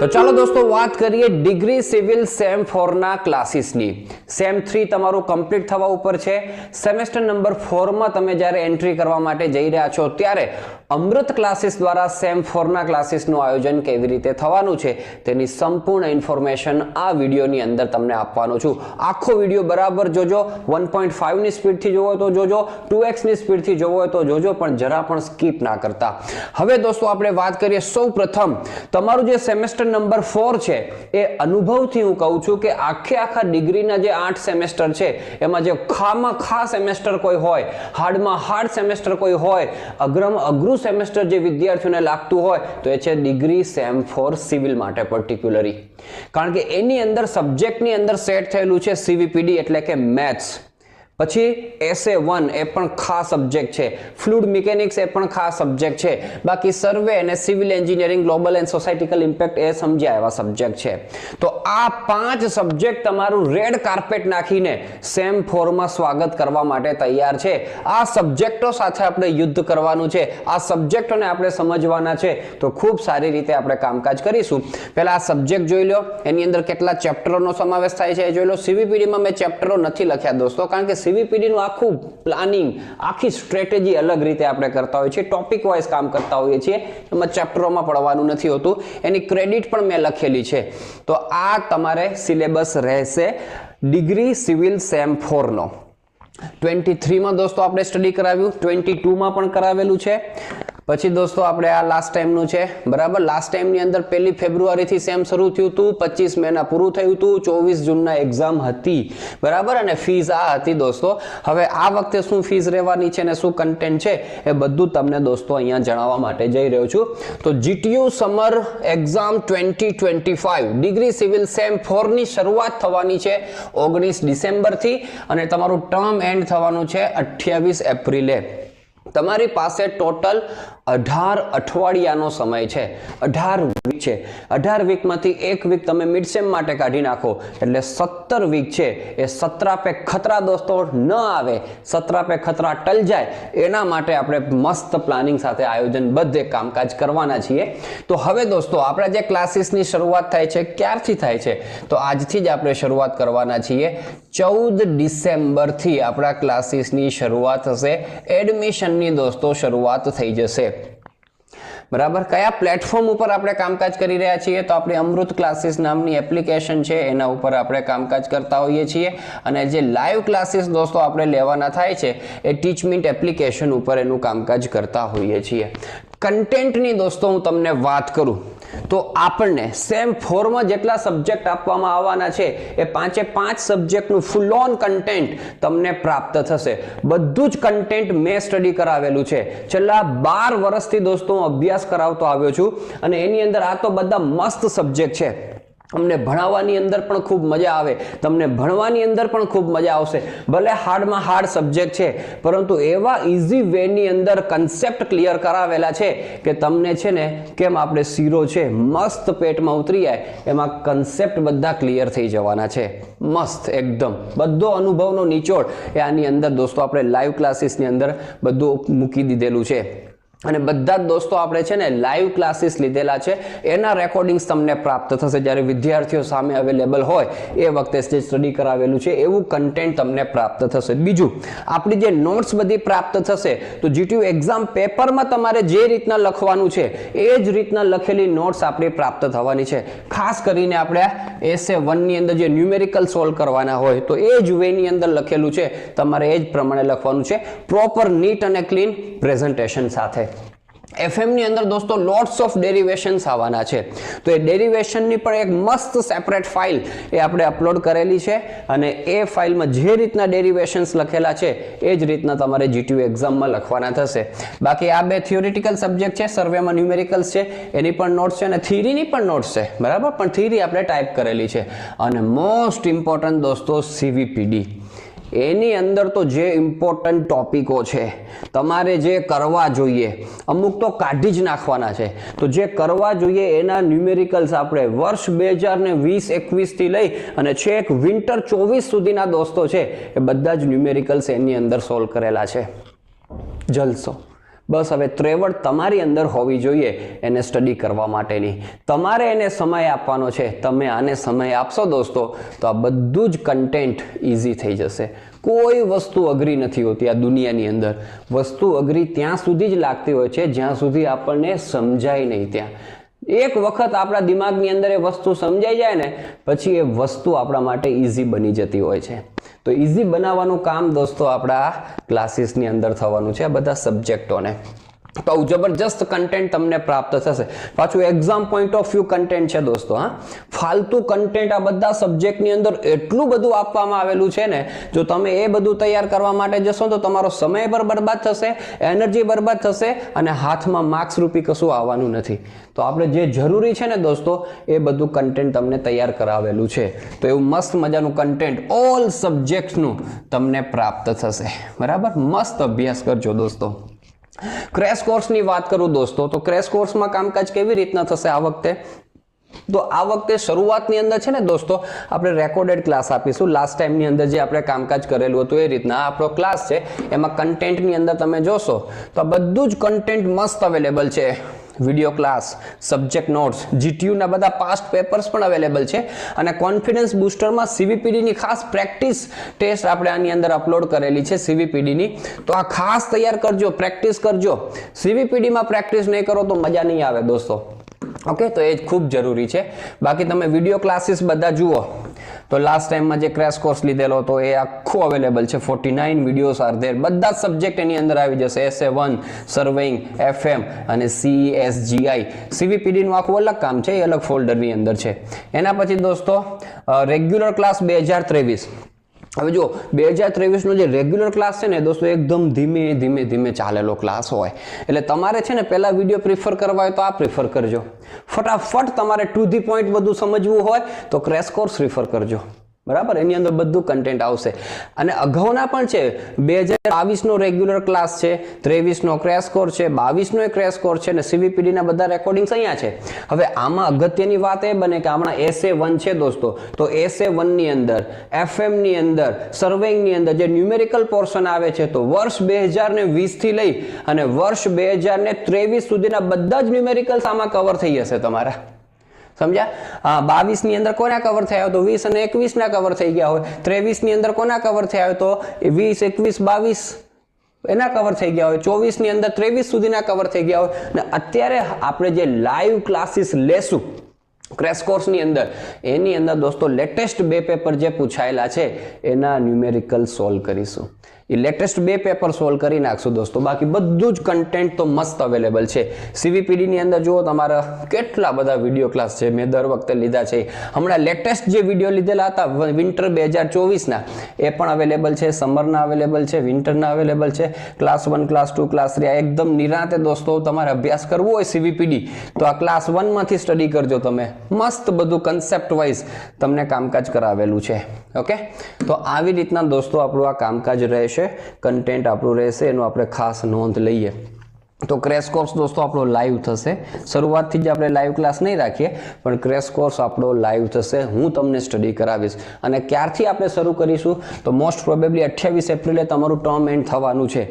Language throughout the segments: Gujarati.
તો ચાલો દોસ્તો વાત કરીએ ડિગ્રી સિવિલ સેમ 4 ના ક્લાસીસની. સેમ 3 તમારું કમ્પ્લીટ થવા ઉપર છે. સેમેસ્ટર નંબર 4 માં તમે જ્યારે એન્ટ્રી કરવા માટે જઈ રહ્યા છો ત્યારે અમૃત ક્લાસીસ દ્વારા સેમ 4 ના ક્લાસીસનું આયોજન કેવી રીતે થવાનું છે તેની સંપૂર્ણ ઇન્ફોર્મેશન આ વિડીયોની અંદર તમને આપવાનો છું. આખો વિડીયો બરાબર જોજો. 1.5 ની સ્પીડથી જોવો તો જોજો, 2x ની સ્પીડથી જોવો હોય તો જોજો, પણ જરા પણ સ્કીપ ના કરતા. હવે દોસ્તો આપણે વાત કરીએ સૌપ્રથમ તમારું જે સેમેસ્ટર નંબર 4 છે એ અનુભવથી હું કહું છું કે આખા ડિગ્રીના જે 8 સેમેસ્ટર છે એમાં જે ખાસ સેમેસ્ટર કોઈ હોય, હાર્ડમાં હાર્ડ સેમેસ્ટર કોઈ હોય, અઘરું સેમેસ્ટર જે વિદ્યાર્થીઓને લાગતું હોય તો એ છે ડિગ્રી સેમ 4 સિવિલ માટે પર્ટિક્યુલરી. કારણ કે એની અંદર સબ્જેક્ટની અંદર સેટ થયેલું છે સીવીપીડી એટલે કે મેથ્સ, પછી SA1 એ પણ ખાસ સબ્જેક્ટ છે, ફ્લુઇડ મિકેનિક્સ એ પણ ખાસ સબ્જેક્ટ છે, બાકી સર્વે અને civil engineering, global and societal impact એ સમજ્યા એવા સબ્જેક્ટ છે. તો આ 5 સબ્જેક્ટ તમારું રેડ કાર્પેટ નાખીને સેમ 4 માં સ્વાગત કરવા માટે તૈયાર છે. આ સબ્જેક્ટો સાથે આપણે યુદ્ધ કરવાનું છે, આ સબ્જેક્ટોને આપણે સમજવાના છે, તો ખૂબ સારી રીતે આપણે કામકાજ કરીશું. પહેલા આ સબ્જેક્ટ જોઈ લો, એની અંદર કેટલા ચેપ્ટરોનો સમાવેશ થાય છે એ જોઈ લો. સીવીપીડીમાં મેં ચેપ્ટરો નથી લખ્યા દોસ્તો, કારણ કે સીવીપીડી નું આખું પ્લાનિંગ, આખી સ્ટ્રેટેજી અલગ રીતે આપણે કરતા હોઈએ છીએ, ટોપિક વાઇઝ કામ કરતા હોઈએ છીએ, એમાં ચેપ્ટરોમાં પડવાનું નથી હોતું. એની ક્રેડિટ પણ મેં લખેલી છે. તો આ તમારે સિલેબસ રહેશે ડિગ્રી સિવિલ સેમ 4 નો. 23 માં દોસ્તો આપણે સ્ટડી કરાવ્યું, 22 માં પણ કરાવેલું છે. પછી દોસ્તો આપણે આ લાસ્ટ ટાઈમનું છે, બરાબર. લાસ્ટ ટાઈમની અંદર 1 ફેબ્રુઆરીથી સેમ શરૂ થયું હતું, 25 મેના પૂરું થયું હતું, 24 જૂનના એક્ઝામ હતી, બરાબર. અને ફીસ આ હતી દોસ્તો. હવે આ વખતે શું ફીસ રહેવાની છે અને શું કન્ટેન્ટ છે એ બધું તમને દોસ્તો અહીંયા જણાવવા માટે જઈ રહ્યો છું. તો GTU summer exam 2025 degree civil sem 4 ની શરૂઆત થવાની છે 19 ડિસેમ્બરથી અને તમારું ટર્મ એન્ડ થવાનું છે 28 એપ્રિલે. તમારી પાસે ટોટલ 18 અઠવાડિયાનો સમય છે, 18 વીક છે. 18 વીકમાંથી એક વીક તમે મિડ સેમ માટે કાઢી નાખો એટલે 17 વીક છે. એ 17 પે ખતરા દોસ્તો ન આવે, 17 પે ખતરા ટલ જાય, એના માટે આપણે મસ્ત પ્લાનિંગ સાથે આયોજનબદ્ધ એક કામકાજ કરવાના છીએ. તો હવે દોસ્તો આપણા જે ક્લાસીસની શરૂઆત થાય છે ક્યારથી થાય છે, તો આજથી જ આપણે શરૂઆત કરવાના છીએ. 14 ડિસેમ્બરથી આપણા ક્લાસીસની શરૂઆત થશે. એડમિશનની દોસ્તો શરૂઆત થઈ જશે, બરાબર. કયા પ્લેટફોર્મ ઉપર આપણે કામકાજ કરી રહ્યા છીએ, તો આપણે અમૃત ક્લાસીસ નામની એપ્લિકેશન છે એના ઉપર આપણે કામકાજ કરતા હોઈએ છીએ. અને જે લાઈવ ક્લાસીસ દોસ્તો આપણે લેવાના થાય છે એ ટીચમીન્ટ એપ્લિકેશન ઉપર એનું કામકાજ કરતા હોઈએ છીએ. કન્ટેન્ટની દોસ્તો હું તમને વાત કરું તો આપણને સેમ 4 માં જેટલા સબ્જેક્ટ આપવામાં આવવાના છે એ 5 સબ્જેક્ટનું ફૂલ ઓન કન્ટેન્ટ તમને પ્રાપ્ત થશે. બધું જ કન્ટેન્ટ મેં સ્ટડી કરાવેલું છે. છેલ્લા 12 વર્ષથી દોસ્તો હું અભ્યાસ કરાવતો આવ્યો છું અને એની અંદર આ તો બધા મસ્ત સબ્જેક્ટ છે. અમને ભણાવવાની અંદર પણ ખૂબ મજા આવે, તમને ભણવાની અંદર પણ ખૂબ મજા આવશે. ભલે હાર્ડમાં હાર્ડ સબ્જેક્ટ છે પરંતુ એવા ઇઝી વેની અંદર કન્સેપ્ટ ક્લિયર કરાવેલા છે કે તમને છે ને કેમ આપણે શીરો છે મસ્ત પેટમાં ઉતરી જાય, એમાં કન્સેપ્ટ બધા ક્લિયર થઈ જવાના છે. મસ્ત એકદમ બધો અનુભવનો નિચોડ એ આની અંદર દોસ્તો આપણે લાઈવ ક્લાસીસની અંદર બધું મૂકી દીધેલું છે. અને બધા જ દોસ્તો આપણે છે ને લાઈવ ક્લાસીસ લીધેલા છે, એના રેકોર્ડિંગ્સ તમને પ્રાપ્ત થશે. જ્યારે વિદ્યાર્થીઓ સામે અવેલેબલ હોય એ વખતે જે સ્ટડી કરાવેલું છે એવું કન્ટેન્ટ તમને પ્રાપ્ત થશે. બીજું, આપણી જે નોટ્સ બધી પ્રાપ્ત થશે તો GTU એક્ઝામ પેપરમાં તમારે જે રીતના લખવાનું છે એ જ રીતના લખેલી નોટ્સ આપણી પ્રાપ્ત થવાની છે. ખાસ કરીને આપણે SA1 ની અંદર જે ન્યુમેરિકલ સોલ્વ કરવાના હોય તો એ જ વેની અંદર લખેલું છે, તમારે એ જ પ્રમાણે લખવાનું છે, પ્રોપર નીટ અને ક્લીન પ્રેઝન્ટેશન સાથે. FM ની અંદર દોસ્તો લોટ્સ ઓફ ડેરિવેશન્સ આવવાના છે, તો એ ડેરિવેશનની પણ એક મસ્ત સેપરેટ ફાઇલ એ આપણે અપલોડ કરેલી છે અને એ ફાઇલમાં જે રીતના ડેરિવેશન્સ લખેલા છે એ જ રીતના તમારે GTU એક્ઝામમાં લખવાના થશે. બાકી આ 2 થિયોરિટિકલ સબ્જેક્ટ છે, સર્વેમાં ન્યુમેરિકલ્સ છે એની પણ નોટ્સ છે અને થિયરીની પણ નોટ્સ છે, બરાબર. પણ થિયરી આપણે ટાઈપ કરેલી છે. અને મોસ્ટ ઇમ્પોર્ટન્ટ દોસ્તો CVPD, એની અંદર તો જે ઇમ્પોર્ટન્ટ ટોપિકો છે તમારે જે કરવા જોઈએ અમુક તો કાઢી જ નાખવાના છે. તો જે કરવા જોઈએ એના ન્યુમેરિકલ્સ આપણે વર્ષ 2020-21 થી લઈ અને છેક વિન્ટર 24 સુધીના દોસ્તો છે એ બધા જ ન્યુમેરિકલ્સ એની અંદર સોલ્વ કરેલા છે. જલસો, બસ હવે ત્રેવડ તમારી અંદર હોવી જોઈએ એને સ્ટડી કરવા માટેની. તમારે એને સમય આપવાનો છે. તમે આને સમય આપશો દોસ્તો તો આ બધું જ કન્ટેન્ટ ઇઝી થઈ જશે. કોઈ વસ્તુ અઘરી નથી હોતી આ દુનિયાની અંદર. વસ્તુ અઘરી ત્યાં સુધી જ લાગતી હોય છે જ્યાં સુધી આપણને સમજાય નહીં. ત્યાં એક વખત આપણા દિમાગની અંદર એ વસ્તુ સમજાઈ જાય ને પછી એ વસ્તુ આપણા માટે ઇઝી બની જતી હોય છે. તો ઇઝી બનાવવાનું કામ દોસ્તો આપણા ક્લાસીસની અંદર થવાનું છે આ બધા સબ્જેક્ટોને. તો જબરજસ્ત કન્ટેન્ટ તમને પ્રાપ્ત થશે. પાછું exam point of view content છે દોસ્તો. હા, ફાલતુ કન્ટેન્ટ આ બધા સબ્જેક્ટની અંદર એટલું બધું આપવામાં આવેલું છે ને, જો તમે એ બધું તૈયાર કરવા માટે જશો તો તમારો સમય પર બરબાદ થશે, એનર્જી બરબાદ થશે અને હાથમાં માર્ક્સ રૂપી કશું આવવાનું નથી. તો આપણે જે જરૂરી છે ને દોસ્તો એ બધું કન્ટેન્ટ તમને તૈયાર કરાવેલું છે. તો એવું મસ્ત મજાનું કન્ટેન્ટ ઓલ સબ્જેક્ટ્સનું તમને પ્રાપ્ત થશે. બરાબર, મસ્ત અભ્યાસ કરજો દોસ્તો. ક્રેશ કોર્સની વાત કરું દોસ્તો તો ક્રેશ કોર્સમાં કામકાજ કેવી રીતના થશે આ વખતે? તો આ વખતે શરૂઆતની અંદર છે ને દોસ્તો આપણે રેકોર્ડેડ ક્લાસ આપીશું. લાસ્ટ ટાઈમની અંદર જે આપણે કામકાજ કરેલું હતું એ રીતના આપણો ક્લાસ છે. એમાં કન્ટેન્ટની અંદર તમે જોશો તો આ બધું જ કન્ટેન્ટ મસ્ત અવેલેબલ છે. વિડીયો ક્લાસ, સબ્જેક્ટ નોટ્સ, જીટીયુના બધા પાસ્ટ પેપર્સ પણ અવેલેબલ છે અને કોન્ફિડન્સ બૂસ્ટરમાં સીવીપીડીની ખાસ પ્રેક્ટિસ ટેસ્ટ આપણે આની અંદર અપલોડ કરેલી છે સીવીપીડીની. તો આ ખાસ તૈયાર કરજો, પ્રેક્ટિસ કરજો. સીવીપીડીમાં પ્રેક્ટિસ નહીં કરો તો મજા નહીં આવે દોસ્તો. ઓકે, તો એ જ ખૂબ જરૂરી છે. બાકી તમે વિડીયો ક્લાસીસ બધા જુઓ તો લાસ્ટ ટાઈમમાં જે ક્રેશ કોર્સ લીધેલો હતો એ આખો અવેલેબલ છે. 49 વિડીયોઝ આર ધેર. બધા જ સબ્જેક્ટ એની અંદર આવી જશે. SA1, સર્વેઇંગ, FM અને CESGI. સીવીપીડી નું આખું અલગ કામ છે, એ અલગ ફોલ્ડરની અંદર છે. એના પછી દોસ્તો રેગ્યુલર ક્લાસ 2023. હવે જો 2023 નો જે રેગ્યુલર ક્લાસ છે ને દોસ્તો એકદમ ધીમે ચાલેલો ક્લાસ હોય. એટલે તમારે છે ને પહેલા વિડીયો પ્રિફર કરવા હોય તો આ પ્રિફર કરજો. ફટાફટ તમારે ટુ ધી પોઈન્ટ બધું સમજવું હોય તો ક્રેશ કોર્સ પ્રિફર કરજો. બરાબર, એની અંદર બધું કન્ટેન્ટ આવશે. અને અગાઉના પણ છે. 2022 નો રેગ્યુલર ક્લાસ છે, 23 નો ક્રેશ કોર્સ છે, 22 નો ક્રેશ કોર્સ છે અને સીવીપીડી ના બધા રેકોર્ડિંગ્સ અહીંયા છે. હવે આમાં અગત્યની વાત એ બને કે હમણાં SA1 છે દોસ્તો, તો SA1 ની અંદર, FM ની અંદર, સર્વેઇંગ ની અંદર જે ન્યુમેરિકલ પોર્શન આવે છે તો વર્ષ 2020 થી લઈ અને વર્ષ 2023 સુધીના બધા જ ન્યુમેરિકલ્સ આમાં કવર થઈ જશે તમારા. સમજ્યા? હા, 22 ની અંદર કોના કવર થયા હોય તો 20 અને 21 ના કવર થઈ ગયા હોય. 23 ની અંદર કોના કવર થયા હોય તો 20, 21, 22 એના કવર થઈ ગયા હોય. 24 ની અંદર 23 સુધીના કવર થઈ ગયા હોય. અને અત્યારે આપણે જે લાઈવ ક્લાસીસ લેશું ક્રેશ કોર્સની અંદર, એની અંદર દોસ્તો લેટેસ્ટ 2 પેપર જે પૂછાયેલા છે એના ન્યુમેરિકલ સોલ્વ કરીશું. એ લેટેસ્ટ 2 પેપર સોલ્વ કરી નાખશું દોસ્તો. બાકી બધું જ કન્ટેન્ટ તો મસ્ત અવેલેબલ છે. સીવીપીડી ની અંદર જુઓ તમારા કેટલા બધા વિડીયો ક્લાસ છે. મેં દર વખતે લીધા છે. હમણાં લેટેસ્ટ જે વિડીયો લીધેલા હતા વિન્ટર 2024 ના એ પણ અવેલેબલ છે. સમરના અવેલેબલ છે, વિન્ટરના અવેલેબલ છે. ક્લાસ 1, ક્લાસ 2, ક્લાસ 3 એકદમ નિરાંતે દોસ્તો તમારે અભ્યાસ કરવો હોય સીવીપીડી તો આ ક્લાસ 1 માંથી સ્ટડી કરજો તમે. મસ્ત બધું કન્સેપ્ટ વાઇઝ તમને કામકાજ કરાવેલું છે. ઓકે, તો આવી રીતના દોસ્તો આપણું આ કામકાજ રહેશે. કન્ટેન્ટ આપણું રહેશે, એનું આપણે ખાસ નોંધ લઈએ. તો ક્રેશ કોર્સ દોસ્તો આપણો લાઈવ થશે. શરૂઆતથી જ આપણે લાઈવ ક્લાસ નહીં રાખીએ પણ ક્રેશ કોર્સ આપણો લાઈવ થશે. હું તમને સ્ટડી કરાવીશ. અને ક્યારથી આપણે શરૂ કરીશું તો મોસ્ટ પ્રોબેબલી 28 એપ્રિલે તમારું ટર્મ એન્ડ થવાનું છે.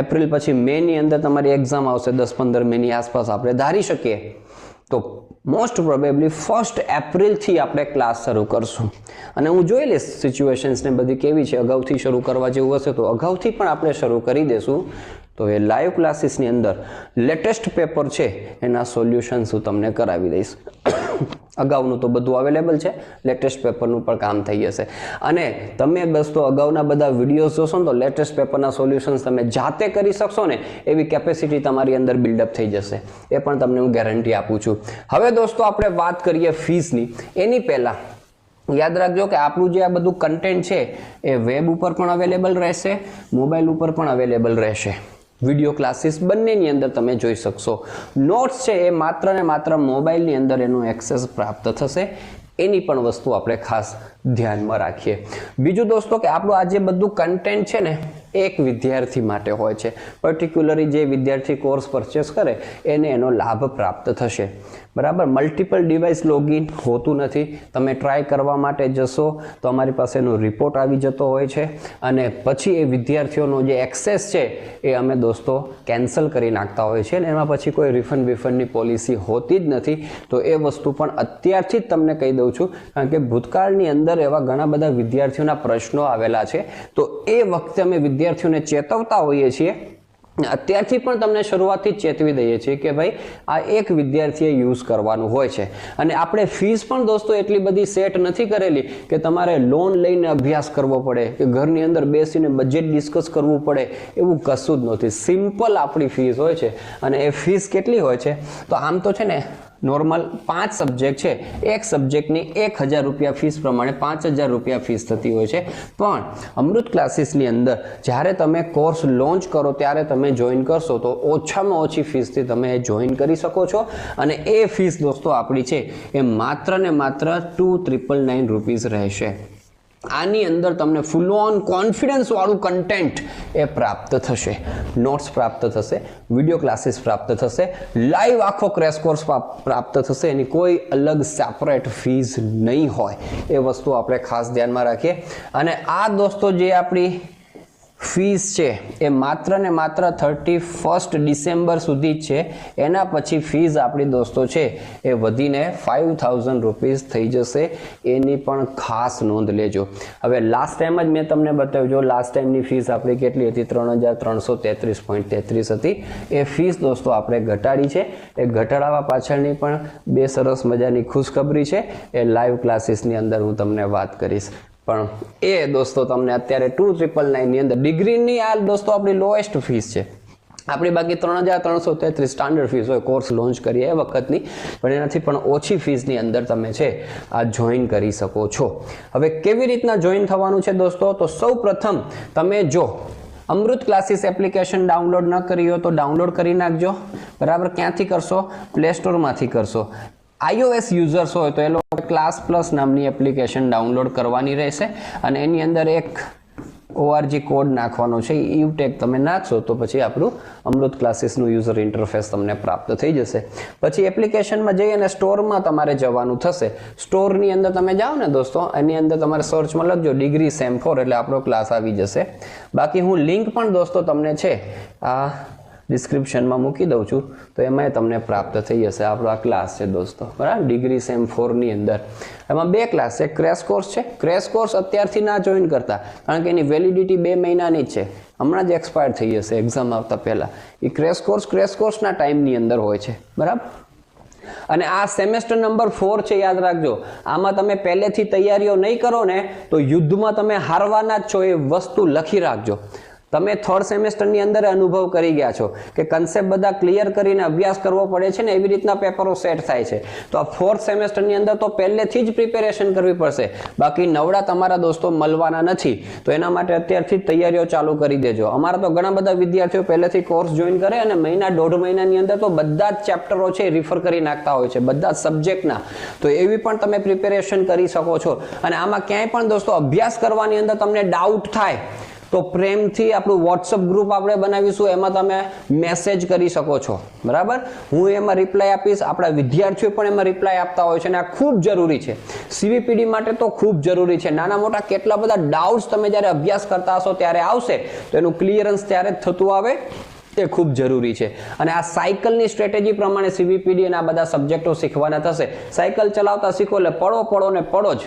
એપ્રિલ પછી મે ની અંદર તમારી એક્ઝામ આવશે. 10-15 મેની આસપાસ આપણે ધારી શકીએ. તો મોસ્ટ પ્રોબેબલી 1 એપ્રિલથી આપણે ક્લાસ શરૂ કરશું. અને હું જોઈ લઈશ સિચ્યુએશન્સને બધી કેવી છે. અગાઉથી શરૂ કરવા જેવું હશે તો અગાઉથી પણ આપણે શરૂ કરી દેશું. તો એ લાઈવ ક્લાસીસની અંદર લેટેસ્ટ પેપર છે એના સોલ્યુશન્સ હું તમને કરાવી દઈશ. અગાઉનું તો બધું અવેલેબલ છે, લેટેસ્ટ પેપરનું પણ કામ થઈ જશે. અને તમે બસ તો અગાઉના બધા વિડીયોઝ જોશો ને તો લેટેસ્ટ પેપરના સોલ્યુશન્સ તમે જાતે કરી શકશો ને એવી કેપેસિટી તમારી અંદર બિલ્ડઅપ થઈ જશે. એ પણ તમને હું ગેરંટી આપું છું. હવે દોસ્તો આપણે વાત કરીએ ફીસની. એની પહેલાં યાદ રાખજો કે આપણું જે આ બધું કન્ટેન્ટ છે એ વેબ ઉપર પણ અવેલેબલ રહેશે, મોબાઈલ ઉપર પણ અવેલેબલ રહેશે. વિડીયો ક્લાસીસ બંનેની અંદર તમે જોઈ શકશો. નોટ્સ છે એ માત્ર ને માત્ર મોબાઈલની અંદર એનું એક્સેસ પ્રાપ્ત થશે. એની પણ વસ્તુ આપણે ખાસ ધ્યાનમાં રાખીએ. બીજું દોસ્તો કે આપણું આ જે બધું કન્ટેન્ટ છે ને એક વિદ્યાર્થી માટે હોય છે. પર્ટિક્યુલરલી જે વિદ્યાર્થી કોર્સ પરચેસ કરે એને એનો લાભ પ્રાપ્ત થશે. બરાબર. મલ્ટિપલ ડિવાઇસ લોગિન હોતું નથી. તમે ટ્રાય કરવા માટે જશો તો અમારી પાસે એનો રિપોર્ટ આવી જતો હોય છે અને પછી એ વિદ્યાર્થીઓનો જે એક્સેસ છે એ અમે દોસ્તો કેન્સલ કરી નાખતા હોય છે અને એમાં પછી કોઈ રિફંડની પોલિસી હોતી જ નથી. તો એ વસ્તુ પણ અત્યારથી જ તમને કહી દઉં છું, કારણ કે ભૂતકાળની અંદર એવા ઘણા બધા વિદ્યાર્થીઓના પ્રશ્નો આવેલા છે. તો એ વખતે અમે વિદ્યાર્થીઓને ચેતવતા હોઈએ છીએ. અત્યારથી પણ તમને શરૂઆતથી જ ચેતવી દઈએ છીએ કે ભાઈ આ એક વિદ્યાર્થીએ યુઝ કરવાનું હોય છે. અને આપણે ફીસ પણ દોસ્તો એટલી બધી સેટ નથી કરેલી કે તમારે લોન લઈને અભ્યાસ કરવો પડે કે ઘરની અંદર બેસીને બજેટ ડિસ્કસ કરવું પડે, એવું કશું જ નથી. સિમ્પલ આપણી ફીસ હોય છે. અને એ ફીસ કેટલી હોય છે તો આમ તો છે ને નોર્મલ 5 સબ્જેક્ટ છે, એક સબ્જેક્ટની 1000 રૂપિયા ફીસ પ્રમાણે 5000 રૂપિયા ફીસ થતી હોય છે. પણ અમૃત ક્લાસીસની અંદર જ્યારે તમે કોર્સ લોન્ચ કરો ત્યારે તમે જોઈન કરશો તો ઓછામાં ઓછી ફીસથી તમે જોઈન કરી શકો છો. અને એ ફીસ દોસ્તો આપણી છે એ માત્ર ને માત્ર 2999 રૂપીસ રહેશે. આની અંદર તમને ફૂલ ઓન કોન્ફિડન્સ વાળું કન્ટેન્ટ એ પ્રાપ્ત થશે, નોટ્સ પ્રાપ્ત થશે, વિડીયો ક્લાસીસ પ્રાપ્ત થશે, લાઈવ આખો ક્રેશ કોર્સ પ્રાપ્ત થશે. એની કોઈ અલગ સેપરેટ ફીસ નહીં હોય. એ વસ્તુ આપણે ખાસ ધ્યાનમાં રાખીએ. અને આ દોસ્તો જે આપણી ફીસ છે એ માત્ર ને માત્ર 31 ડિસેમ્બર સુધી જ છે. એના પછી ફીસ આપણી દોસ્તો છે એ વધીને 5000 રૂપીસ થઈ જશે. એની પણ ખાસ નોંધ લેજો. હવે લાસ્ટ ટાઈમ જ મેં તમને બતાવ્યું, જો લાસ્ટ ટાઈમની ફીસ આપણી કેટલી હતી 3333.33 હતી. એ ફીસ દોસ્તો આપણે ઘટાડી છે. એ ઘટાડવા પાછળની પણ બે સરસ મજાની ખુશખબરી છે. એ લાઈવ ક્લાસીસની અંદર હું તમને વાત કરીશ. પણ એ દોસ્તો તમને અત્યારે 2999 ની અંદર ડિગ્રીની આ દોસ્તો આપણી લોએસ્ટ ફીસ છે. આપણી બાકી 3333 સ્ટાન્ડર્ડ ફીસ હોય કોર્સ લોન્ચ કરીએ એ વખતની, પણ એનાથી પણ ઓછી ફીસની અંદર તમે છે આ જોઈન કરી શકો છો. હવે કેવી રીતના જોઈન થવાનું છે દોસ્તો? તો સૌ પ્રથમ તમે જો અમૃત ક્લાસીસ એપ્લિકેશન ડાઉનલોડ ન કરી હોય તો ડાઉનલોડ કરી નાખજો. બરાબર. ક્યાંથી કરશો? પ્લે સ્ટોરમાંથી કરશો. iOS યુઝર્સ હોય તો એ લોકો ક્લાસ પ્લસ નામની એપ્લિકેશન ડાઉનલોડ કરવાની રહેશે અને એની અંદર એક ORG કોડ નાખવાનો છે. યુ ટેગ તમે નાખશો તો પછી આપણું અમૃત ક્લાસીસનું યુઝર ઇન્ટરફેસ તમને પ્રાપ્ત થઈ જશે. પછી એપ્લિકેશનમાં જઈ અને સ્ટોરમાં તમારે જવાનું થશે. સ્ટોરની અંદર તમે જાઓ ને દોસ્તો, એની અંદર તમારે સર્ચમાં લખજો ડિગ્રી સેમ 4 એટલે આપણો ક્લાસ આવી જશે. બાકી હું લિંક પણ દોસ્તો તમને છે આ ડિસ્ક્રિપ્શનમાં મૂકી દઉં છું, તો એમાં તમને પ્રાપ્ત થઈ જશે. આપણો આ ક્લાસ છે દોસ્તો, બરાબર. ડિગ્રી સેમ 4 ની અંદર એમાં બે ક્લાસ છે. ક્રેશ કોર્સ છે. ક્રેશ કોર્સ અત્યારથી ના જોઈન કરતા, કારણ કે એની વેલિડિટી 2 મહિનાની જ છે. હમણાં જ એક્સપાયર થઈ જશે એક્ઝામ આવતા પહેલાં. એ ક્રેશ કોર્સના ટાઈમની અંદર હોય છે. બરાબર. અને આ સેમેસ્ટર નંબર 4 છે, યાદ રાખજો. આમાં તમે પહેલેથી તૈયારીઓ નહીં કરો ને તો યુદ્ધમાં તમે હારવાના જ છો. એ વસ્તુ લખી રાખજો. તમે 3rd સેમેસ્ટરની અંદર અનુભવ કરી ગયા છો કે કન્સેપ્ટ બધા ક્લિયર કરીને અભ્યાસ કરવો પડે છે ને, એવી રીતના પેપરો સેટ થાય છે. તો આ 4th સેમેસ્ટરની અંદર તો પહેલેથી જ પ્રિપેરેશન કરવી પડશે. બાકી નવડા તમારા દોસ્તો મળવાના નથી. તો એના માટે અત્યારથી જ તૈયારીઓ ચાલુ કરી દેજો. અમારા તો ઘણા બધા વિદ્યાર્થીઓ પહેલેથી કોર્સ જોઈન કરે અને મહિના 1.5 મહિનાની અંદર તો બધા જ ચેપ્ટરો છે રિફર કરી નાખતા હોય છે, બધા જ સબ્જેક્ટના. તો એવી પણ તમે પ્રિપેરેશન કરી શકો છો. અને આમાં ક્યાંય પણ દોસ્તો અભ્યાસ કરવાની અંદર તમને ડાઉટ થાય તો પ્રેમથી આપણું વોટ્સઅપ ગ્રુપ આપણે બનાવીશું, એમાં તમે મેસેજ કરી શકો છો. બરાબર. હું એમાં રિપ્લાય આપીશ. આપણા વિદ્યાર્થીઓ પણ એમાં રિપ્લાય આપતા હોય છે અને આ ખૂબ જરૂરી છે. CVPD માટે તો ખૂબ જરૂરી છે. નાના મોટા કેટલા બધા ડાઉટ્સ તમે જ્યારે અભ્યાસ કરતા હશો ત્યારે આવશે, તો એનું ક્લિયરન્સ ત્યારે જ થતું આવે. એ ખૂબ જરૂરી છે. અને આ સાયકલની સ્ટ્રેટેજી પ્રમાણે CVPD અને આ બધા સબ્જેક્ટો શીખવાના થશે. સાયકલ ચલાવતા શીખો એટલે પડો ને પડો જ.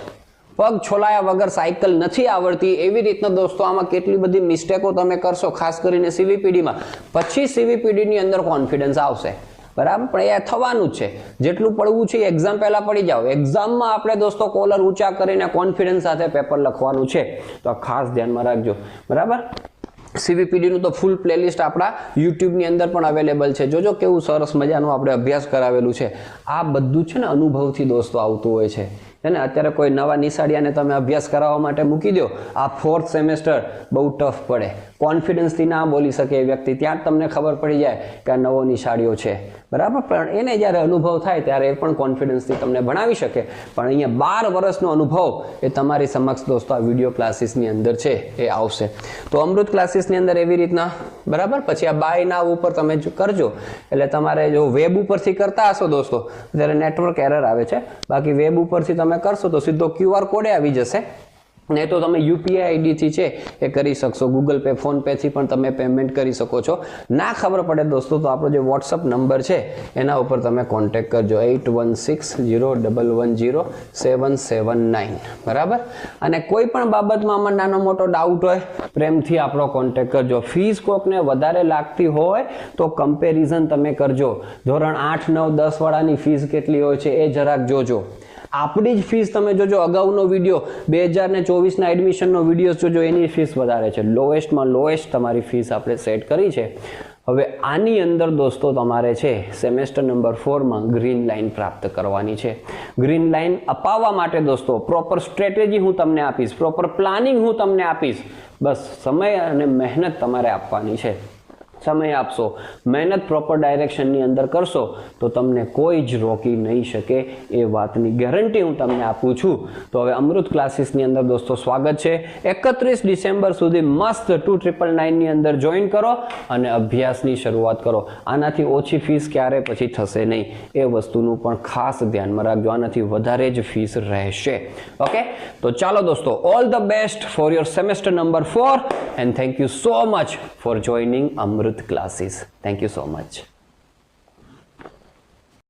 પગ છોલાયા વગર સાયકલ નથી આવડતી. એવી રીતના દોસ્તો આમાં કેટલી બધી મિસ્ટેકો તમે કરશો, ખાસ કરીને CVPDમાં. પછી CVPDની અંદર કોન્ફિડન્સ આવશે. બરાબર. પણ એ થવાનું જ છે. જેટલું પડવું છે એક્ઝામ પહેલા પડી જાઓ. એક્ઝામમાં આપણે દોસ્તો કોલર ઊંચા કરીને કોન્ફિડન્સ સાથે પેપર લખવાનું છે. તો આ ખાસ ધ્યાનમાં રાખજો. બરાબર. CVPD નું તો ફૂલ પ્લેલિસ્ટ આપણા યુટ્યુબની અંદર પણ અવેલેબલ છે. જોજો કેવું સરસ મજાનું આપણે અભ્યાસ કરાવેલું છે. આ બધું છે ને અનુભવથી દોસ્તો આવતું હોય છે. है ने અત્યારે કોઈ નવા નિશાળિયાને તમે અભ્યાસ કરાવવા માટે મૂકી દો, આ 4th સેમેસ્ટર બહુ ટફ પડે, કોન્ફિડન્સથી ના બોલી શકે એ વ્યક્તિ, ત્યાં જ તમને ખબર પડી જાય કે આ નવો નિશાળિયો છે, બરાબર. પણ એને જ્યારે અનુભવ થાય ત્યારે એ પણ કોન્ફિડન્સથી તમને ભણાવી શકે. પણ અહીંયા 12 વર્ષનો અનુભવ એ તમારી સમક્ષ દોસ્તો આ વિડીયો ક્લાસીસની અંદર છે એ આવશે. તો અમૃત ક્લાસીસની અંદર એવી રીતના, બરાબર. પછી આ બાય નાવ ઉપર તમે કરજો, એટલે તમારે જો વેબ ઉપરથી કરતા હશો દોસ્તો ત્યારે નેટવર્ક એરર આવે છે, બાકી વેબ ઉપરથી તમે કરશો તો સીધો QR કોડ આવી જશે, નહીં તો તમે UPI આઈડીથી છે એ કરી શકશો, ગૂગલ પે, ફોન પેથી પણ તમે પેમેન્ટ કરી શકો છો. ના ખબર પડે દોસ્તો તો આપણો જે વોટ્સઅપ નંબર છે એના ઉપર તમે કોન્ટેક્ટ કરજો, 8160110779, બરાબર. અને કોઈ પણ બાબતમાં આમાં નાનો મોટો ડાઉટ હોય પ્રેમથી આપણો કોન્ટેક્ટ કરજો. ફીસ કોકને વધારે લાગતી હોય તો કમ્પેરિઝન તમે કરજો, ધોરણ 8, 9, 10 વાળાની ફીસ કેટલી હોય છે એ જરાક જોજો. આપણી જ ફીસ તમે જોજો, અગાઉનો વિડીયો 2024ના એડમિશનનો વિડીયો જોજો, એની ફીસ વધારે છે, લોએસ્ટમાં લોએસ્ટ તમારી ફીસ આપણે સેટ કરી છે. હવે આની અંદર દોસ્તો તમારે છે સેમેસ્ટર નંબર 4માં ગ્રીન લાઇન પ્રાપ્ત કરવાની છે. ગ્રીન લાઇન અપાવવા માટે દોસ્તો પ્રોપર સ્ટ્રેટેજી હું તમને આપીશ, પ્રોપર પ્લાનિંગ હું તમને આપીશ. બસ સમય અને મહેનત તમારે આપવાની છે. સમય આપશો, મહેનત પ્રોપર ડાયરેક્શનની અંદર કરશો તો તમને કોઈ જ રોકી નહીં શકે, એ વાતની ગેરંટી હું તમને આપું છું. તો હવે અમૃત ક્લાસીસની અંદર દોસ્તો સ્વાગત છે. 31 ડિસેમ્બર સુધી મસ્ત 2999ની અંદર જોઈન કરો અને અભ્યાસની શરૂઆત કરો. આનાથી ઓછી ફીસ ક્યારે પછી થશે નહીં, એ વસ્તુનું પણ ખાસ ધ્યાનમાં રાખજો, આનાથી વધારે જ ફીસ રહેશે. ઓકે, તો ચાલો દોસ્તો, all the best for your semester number 4 and thank you so much for joining Amrit classes. Thank you so much.